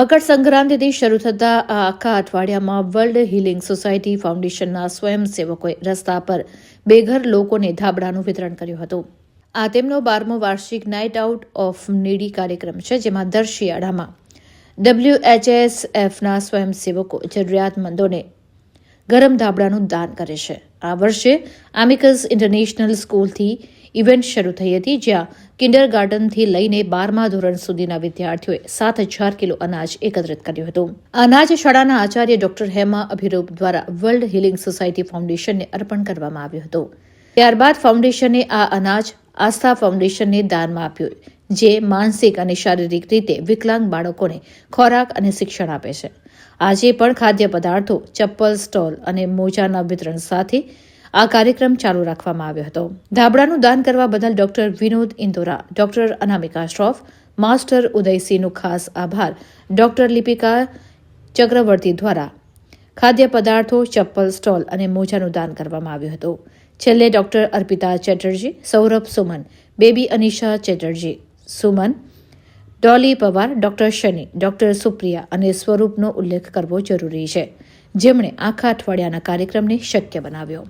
મકર સંક્રાંતિથી શરૂ થતા આ આખા અઠવાડિયામાં વર્લ્ડ હીલિંગ સોસાયટી ફાઉન્ડેશનના સ્વયંસેવકોએ રસ્તા પર બેઘર લોકોને ધાબળાનું વિતરણ કર્યું હતું. આ તેમનો 12મો વાર્ષિક નાઇટ આઉટ ઓફ નીડી કાર્યક્રમ છે, જેમાં દર શિયાળામાં WHSFના સ્વયંસેવકો જરૂરિયાતમંદોને ગરમ ધાબળાનું દાન કરે છે. આ વર્ષે એમિકસ ઇન્ટરનેશનલ સ્કૂલથી ઇવેન્ટ શરૂ થઈ હતી, જ્યાં કિન્ડરગાર્ટનથી લઈને 12મા ધોરણ સુધીના વિદ્યાર્થીઓએ 7,000 કિલો અનાજ એકત્રિત કર્યું હતું. આ અનાજ શાળાના આચાર્ય ડોક્ટર હેમા અભિરૂપ દ્વારા વર્લ્ડ હીલિંગ સોસાયટી ફાઉન્ડેશનને અર્પણ કરવામાં આવ્યું હતું. ત્યારબાદ ફાઉન્ડેશને આ અનાજ આસ્થા ફાઉન્ડેશનને દાનમાં આપ્યું, જે માનસિક અને શારીરિક રીતે વિકલાંગ બાળકોને ખોરાક અને શિક્ષણ આપે છે. આજે પણ ખાદ્ય પદાર્થો, ચપ્પલ સ્ટોલ અને મોજાના વિતરણ સાથે આ કાર્યક્રમ ચાલુ રાખવામાં આવ્યો હતો. ધાબળાનું દાન કરવા બદલ ડોક્ટર વિનોદ ઇન્દોરા, ડોક્ટર અનામિકા શ્રોફ, માસ્ટર ઉદયસિંહનો ખાસ આભાર. ડોક્ટર લિપિકા ચક્રવર્તી દ્વારા ખાદ્ય પદાર્થો, ચપ્પલ સ્ટોલ અને મોજાનું દાન કરવામાં આવ્યું હતું. છેલ્લે ડોક્ટર અર્પિતા ચેટર્જી, સૌરભ સુમન, બેબી અનિશા ચેટર્જી, સુમન, ડોલી પવાર, ડોક્ટર શની, ડોક્ટર સુપ્રિયા અને સ્વરૂપનો ઉલ્લેખ કરવો જરૂરી છે, જેમણે આખા અઠવાડિયાના કાર્યક્રમને શક્ય બનાવ્યો.